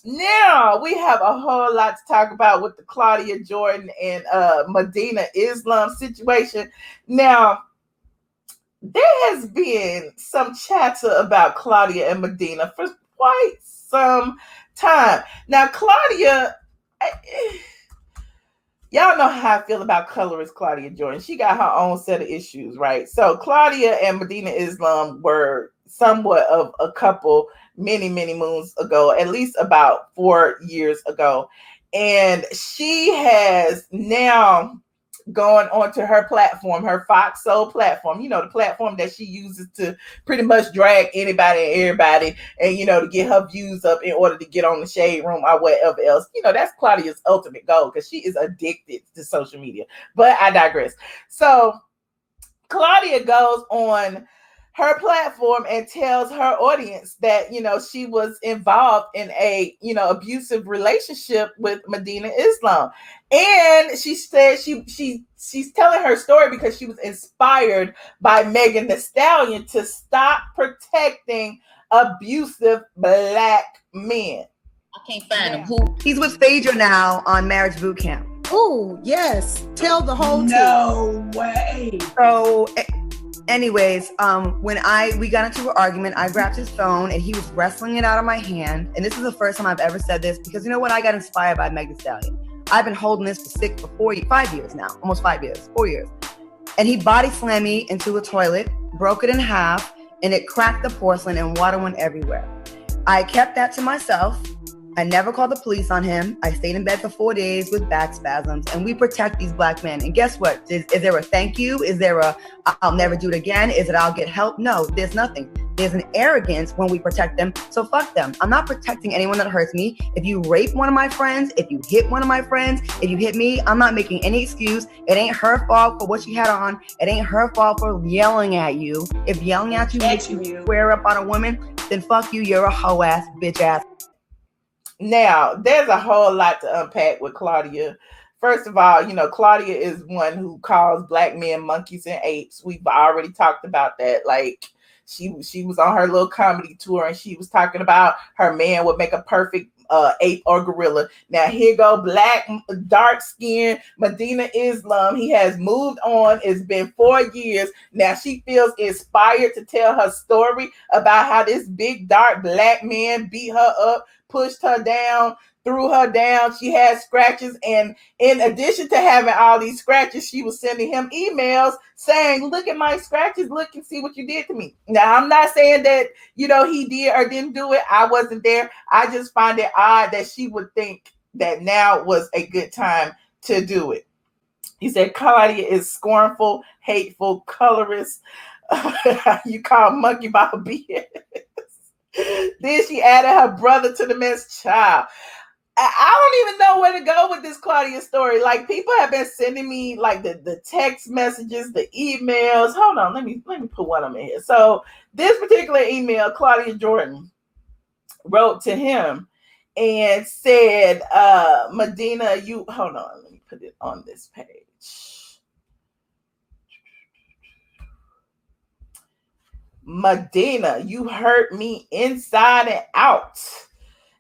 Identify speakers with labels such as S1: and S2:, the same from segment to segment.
S1: Now we have a whole lot to talk about with the Claudia Jordan and Medina Islam situation. Now, there has been some chatter about Claudia and Medina for quite some time. Now, Claudia, y'all know how I feel about colorist Claudia Jordan. She got her own set of issues, right? So Claudia and Medina Islam were somewhat of a couple many, many moons ago, at least about 4 years ago. And she has now going onto her platform, her Fox Soul platform, the platform that she uses to pretty much drag anybody and everybody and, to get her views up in order to get on the shade room or whatever else. That's Claudia's ultimate goal because she is addicted to social media. But I digress. So Claudia goes on her platform and tells her audience that she was involved in a abusive relationship with Medina Islam, and she said she's telling her story because she was inspired by Megan Thee Stallion to stop protecting abusive black men.
S2: I can't find him. Who?
S3: He's with Phaedra now on Marriage Boot Camp.
S4: Oh yes, tell the whole
S1: team. No way.
S3: So. Anyways, when we got into an argument, I grabbed his phone and he was wrestling it out of my hand. And this is the first time I've ever said this because you know what? I got inspired by Megan Thee Stallion. I've been holding this for 5 years now, almost 5 years, 4 years. And he body slammed me into a toilet, broke it in half, and it cracked the porcelain and water went everywhere. I kept that to myself. I never called the police on him. I stayed in bed for 4 days with back spasms, and we protect these black men. And guess what? Is there a thank you? Is there a I'll never do it again? Is it I'll get help? No, there's nothing. There's an arrogance when we protect them. So fuck them. I'm not protecting anyone that hurts me. If you rape one of my friends, if you hit one of my friends, if you hit me, I'm not making any excuse. It ain't her fault for what she had on. It ain't her fault for yelling at you. If yelling at you makes you square up on a woman, then fuck you. You're a hoe ass, bitch ass.
S1: Now, there's a whole lot to unpack with Claudia. First of all, Claudia is one who calls black men monkeys and apes. We've already talked about that. Like, she was on her little comedy tour and she was talking about her man would make a perfect ape or gorilla. Now, here go black, dark skin Medina Islam. He has moved on. It's been 4 years. Now, she feels inspired to tell her story about how this big, dark black man beat her up, pushed her down, threw her down. She had scratches. And in addition to having all these scratches, she was sending him emails saying, look at my scratches. Look and see what you did to me. Now, I'm not saying that, he did or didn't do it. I wasn't there. I just find it odd that she would think that now was a good time to do it. He said, Claudia is scornful, hateful, colorist. You call monkey by a BS. Then she added her brother to the mess. Child, I don't even know where to go with this Claudia story. Like, people have been sending me like the text messages, the emails. Hold on, let me put one of them in here. So this particular email, Claudia Jordan wrote to him and said, Medina, hold on, let me put it on this page. Medina, you hurt me inside and out.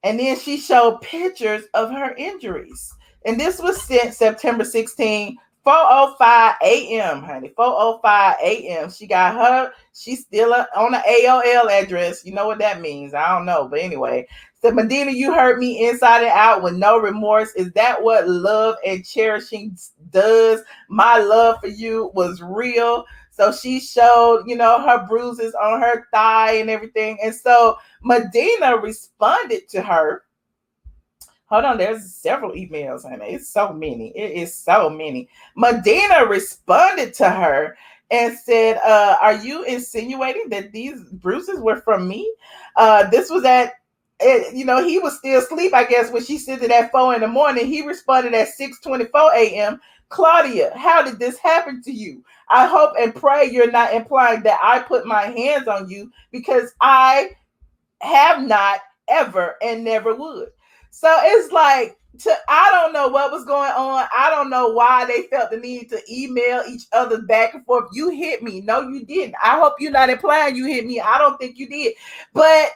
S1: And then she showed pictures of her injuries. And this was sent September 16, 4:05 a.m., honey. 4:05 a.m. She got her. She's still on the AOL address. You know what that means. I don't know. But anyway. So, Medina, you hurt me inside and out with no remorse. Is that what love and cherishing does? My love for you was real. So she showed, her bruises on her thigh and everything. And so Medina responded to her. Hold on, there's several emails, honey. It's so many. It is so many. Medina responded to her and said, are you insinuating that these bruises were from me? This was he was still asleep, I guess, when she sent it at 4 a.m. He responded at 6:24 a.m. Claudia, how did this happen to you? I hope and pray you're not implying that I put my hands on you, because I have not ever and never would. So it's like, I don't know what was going on. I don't know why they felt the need to email each other back and forth. You hit me. No, you didn't. I hope you're not implying you hit me. I don't think you did. But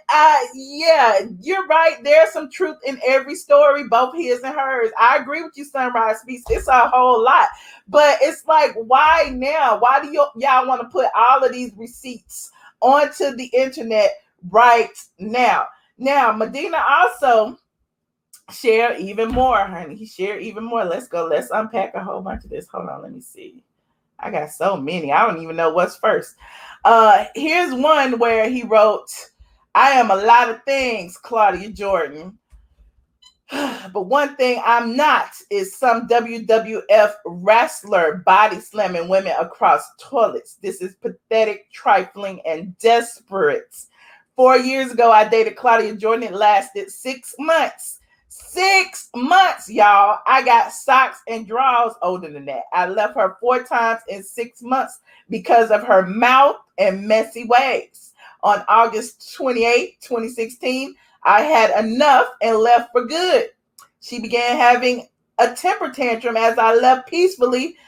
S1: yeah, you're right. There's some truth in every story, both his and hers. I agree with you, Sunrise Speaks. It's a whole lot. But it's like, why now? Why do y'all want to put all of these receipts onto the internet right now? Now, Medina also share even more, honey. He shared even more. Let's go. Let's unpack a whole bunch of this. Hold on, let me see. I got so many. I don't even know what's first. Here's one where he wrote, I am a lot of things, Claudia Jordan. But one thing I'm not is some WWF wrestler body slamming women across toilets. This is pathetic, trifling, and desperate. 4 years ago, I dated Claudia Jordan. It lasted 6 months. 6 months, y'all. I got socks and drawers older than that. I left her 4 times in 6 months because of her mouth and messy ways. On August 28, 2016, I had enough and left for good. She began having a temper tantrum as I left peacefully.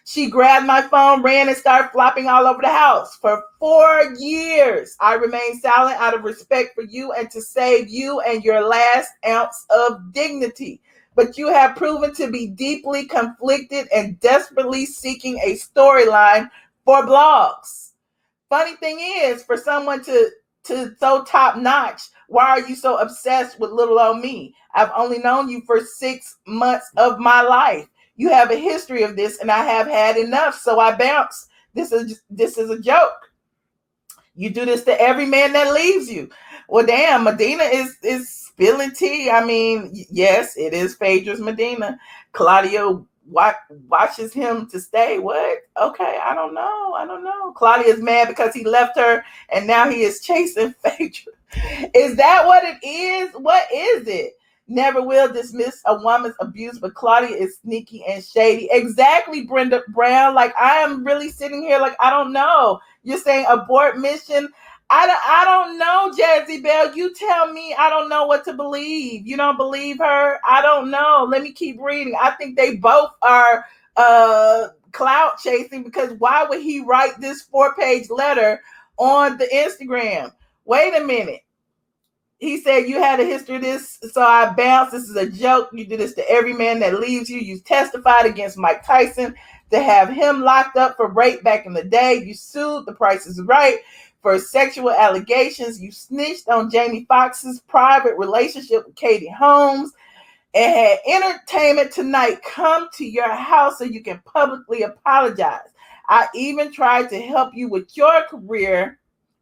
S1: She grabbed my phone, ran, and started flopping all over the house. For 4 years, I remained silent out of respect for you and to save you and your last ounce of dignity. But you have proven to be deeply conflicted and desperately seeking a storyline for blogs. Funny thing is, for someone to so top notch, why are you so obsessed with little old me? I've only known you for 6 months of my life. You have a history of this, and I have had enough, so I bounce. This is a joke. You do this to every man that leaves you. Well, damn, Medina is spilling tea. I mean, yes, it is Phaedra's Medina. Claudia watches him to stay. What? Okay, I don't know. Claudia's mad because he left her, and now he is chasing Phaedra. Is that what it is? What is it? Never will dismiss a woman's abuse, but Claudia is sneaky and shady. Exactly, Brenda Brown. Like, I am really sitting here like, I don't know. You're saying abort mission. I don't know, Jazzy Bell. You tell me. I don't know what to believe. You don't believe her? I don't know. Let me keep reading. I think they both are clout chasing, because why would he write this 4-page letter on the Instagram? Wait a minute. He said, you had a history of this, so I bounced. This is a joke. You do this to every man that leaves you. You testified against Mike Tyson to have him locked up for rape back in the day. You sued The Price is Right for sexual allegations. You snitched on Jamie Foxx's private relationship with Katie Holmes and had Entertainment Tonight come to your house so you can publicly apologize. I even tried to help you with your career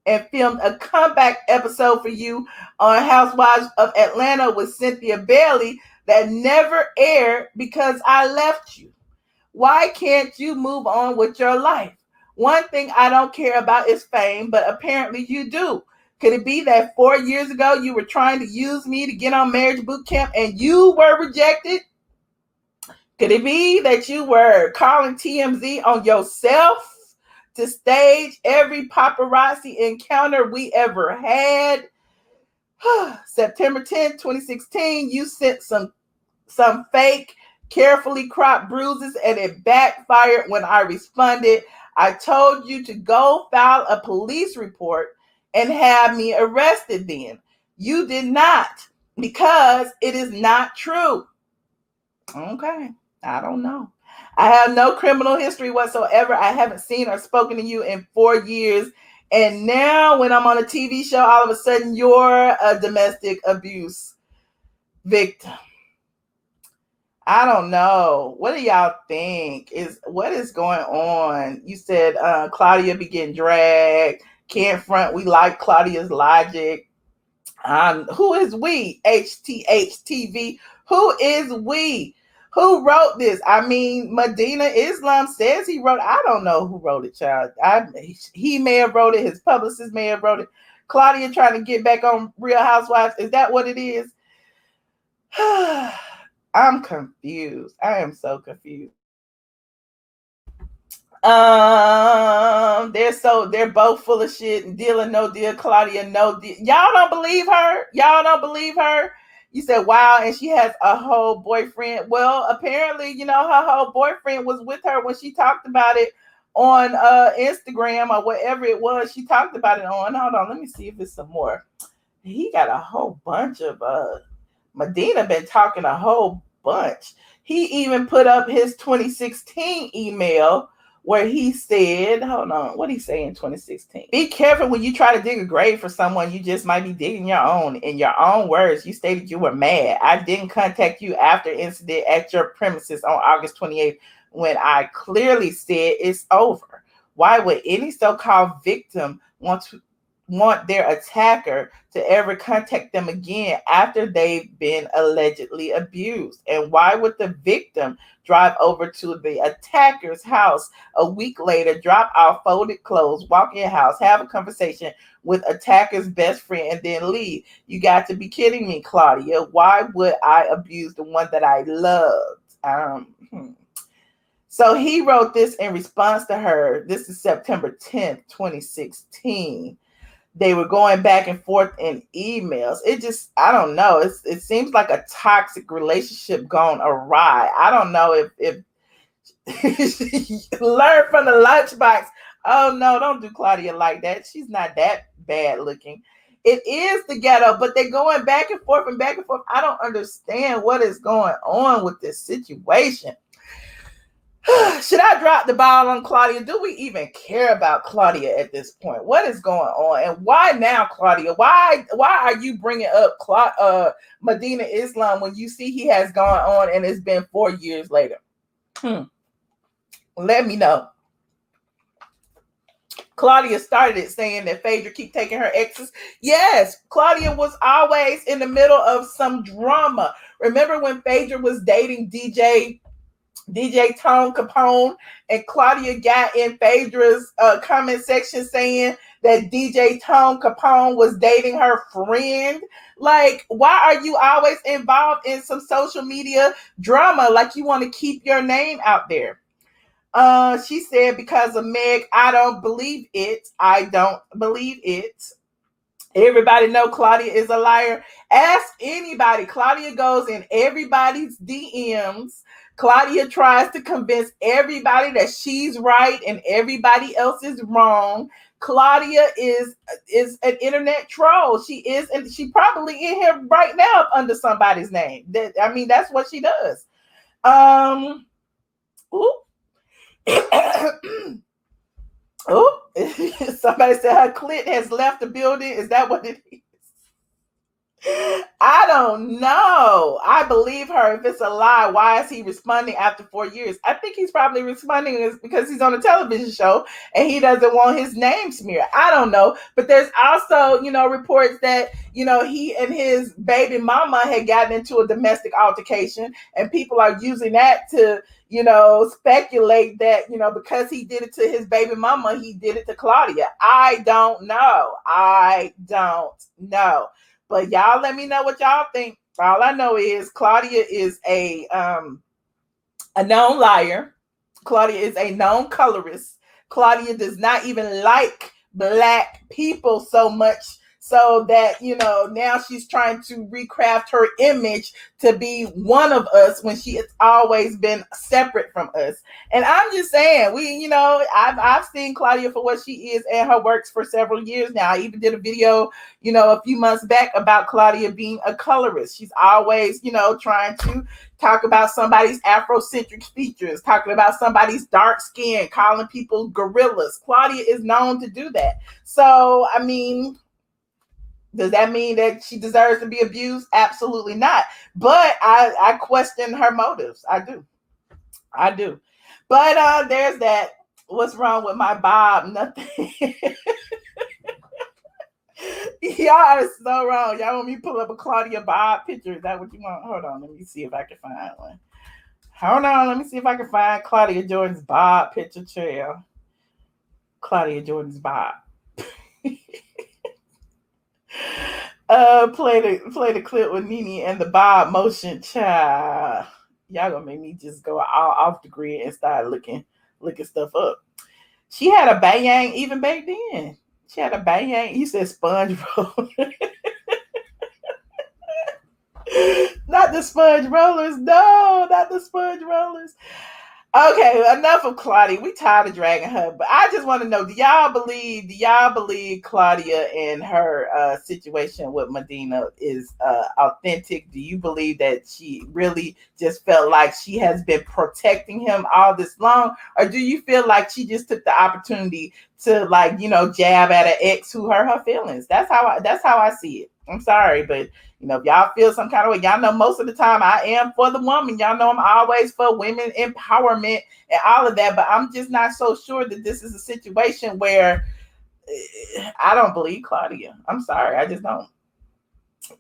S1: and filmed a comeback episode for you on Housewives of Atlanta with Cynthia Bailey that never aired because I left you. Why can't you move on with your life? One thing I don't care about is fame, but apparently you do. Could it be that 4 years ago you were trying to use me to get on Marriage Boot Camp and you were rejected? Could it be that you were calling TMZ on yourself to stage every paparazzi encounter we ever had? September 10th, 2016, you sent some fake, carefully cropped bruises, and it backfired when I responded. I told you to go file a police report and have me arrested then. You did not, because it is not true. Okay, I don't know. I have no criminal history whatsoever. I haven't seen or spoken to you in 4 years. And now when I'm on a TV show, all of a sudden you're a domestic abuse victim. I don't know. What do y'all think? What is going on? You said Claudia be getting dragged. Can't front. We like Claudia's logic. Who is we? HTHTV. Who is we? Who wrote this? I mean, Medina Islam says he wrote. I don't know who wrote it, child. He may have wrote it. His publicist may have wrote it. Claudia trying to get back on Real Housewives. Is that what it is? I'm confused. I am so confused. They're both full of shit. Deal or no deal. Claudia, no deal. Y'all don't believe her. You said, wow, and she has a whole boyfriend. Well, apparently, you know, her whole boyfriend was with her when she talked about it on Instagram or whatever it was she talked about it on. Hold on, let me see if it's some more. He got a whole bunch of Medina been talking a whole bunch. He even put up his 2016 email where he said, hold on, what did he say in 2016? Be careful when you try to dig a grave for someone, you just might be digging your own. In your own words, you stated you were mad. I didn't contact you after incident at your premises on August 28th when I clearly said it's over. Why would any so-called victim want their attacker to ever contact them again after they've been allegedly abused? And why would the victim drive over to the attacker's house a week later, drop off folded clothes, walk in the house, have a conversation with attacker's best friend, and then leave? You got to be kidding me, Claudia. Why would I abuse the one that I loved? So he wrote this in response to her. This is September 10th, 2016. They were going back and forth in emails. It just, I don't know. It seems like a toxic relationship gone awry. I don't know if learn from the lunchbox. Oh no, don't do Claudia like that. She's not that bad looking. It is the ghetto, but they're going back and forth and back and forth. I don't understand what is going on with this situation. Should I drop the ball on Claudia? Do we even care about Claudia at this point? What is going on? And why now, Claudia? Why are you bringing up Medina Islam when you see he has gone on and it's been 4 years later? Let me know. Claudia started it saying that Phaedra keep taking her exes. Yes, Claudia was always in the middle of some drama. Remember when Phaedra was dating DJ Tone Capone, and Claudia got in Phaedra's comment section saying that DJ Tone Capone was dating her friend? Like, why are you always involved in some social media drama? Like you want to keep your name out there. She said, because of Meg, I don't believe it. I don't believe it. Everybody know Claudia is a liar. Ask anybody. Claudia goes in everybody's DMs. Claudia tries to convince everybody that she's right and everybody else is wrong. Claudia is an internet troll. She is, and she probably in here right now under somebody's name. That's what she does. Somebody said her clit has left the building. Is that what it is? I don't know. I believe her. If it's a lie, why is he responding after 4 years? I think he's probably responding because he's on a television show and he doesn't want his name smeared. I don't know. But there's also, reports that, he and his baby mama had gotten into a domestic altercation, and people are using that to, speculate that, because he did it to his baby mama, he did it to Claudia. I don't know. But y'all let me know what y'all think. All I know is Claudia is a known liar. Claudia is a known colorist. Claudia does not even like Black people so much so that, now she's trying to recraft her image to be one of us when she has always been separate from us. And I'm just saying, I've seen Claudia for what she is and her works for several years now. I even did a video, a few months back about Claudia being a colorist. She's always, trying to talk about somebody's Afrocentric features, talking about somebody's dark skin, calling people gorillas. Claudia is known to do that. So, does that mean that she deserves to be abused? Absolutely not. But I question her motives. I do. But there's that. What's wrong with my bob? Nothing. Y'all are so wrong. Y'all want me to pull up a Claudia Bob picture? Is that what you want? Hold on. Let me see if I can find one. Hold on. Let me see if I can find Claudia Jordan's Bob picture trail. Claudia Jordan's Bob. Play the clip with Nene and the Bob motion. Child, y'all gonna make me just go all off the grid and start looking stuff up. She had a bang even back then. She had a bang. You said sponge roll. Not the sponge rollers. No, not the sponge rollers. Okay, enough of Claudia. We tired of dragging her, but I just want to know: do y'all believe Claudia and her situation with Medina is authentic? Do you believe that she really just felt like she has been protecting him all this long, or do you feel like she just took the opportunity to, like, jab at an ex who hurt her feelings? That's how I see it. I'm sorry, but if y'all feel some kind of way, y'all know most of the time I am for the woman. Y'all know I'm always for women empowerment and all of that, but I'm just not so sure that this is a situation where I don't believe Claudia. I'm sorry, I just don't.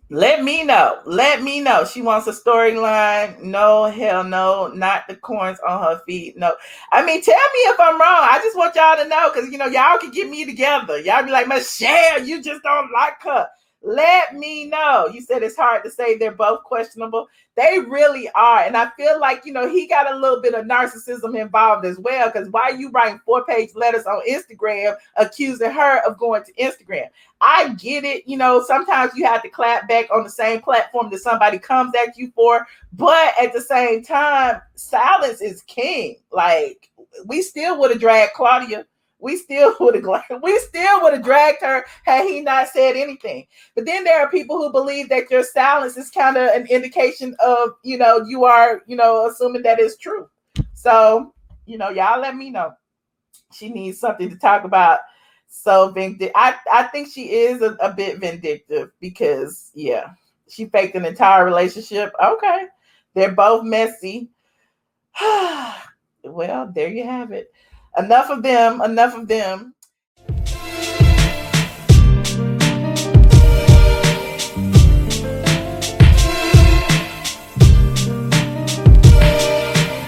S1: Let me know. She wants a storyline. No, hell no. Not the corns on her feet. No. I mean, tell me if I'm wrong. I just want y'all to know, because y'all can get me together. Y'all be like, Michelle, you just don't like her. Let me know. You said it's hard to say they're both questionable. They really are. And I feel like, he got a little bit of narcissism involved as well. Because why are you writing 4-page letters on Instagram accusing her of going to Instagram? I get it. Sometimes you have to clap back on the same platform that somebody comes at you for. But at the same time, silence is king. Like, we still would have dragged Claudia. We still would have dragged her had he not said anything. But then there are people who believe that your silence is kind of an indication of, you are, assuming that it's true. So, y'all let me know. She needs something to talk about. So vindictive. I think she is a bit vindictive because, yeah, she faked an entire relationship. Okay. They're both messy. Well, there you have it. Enough of them.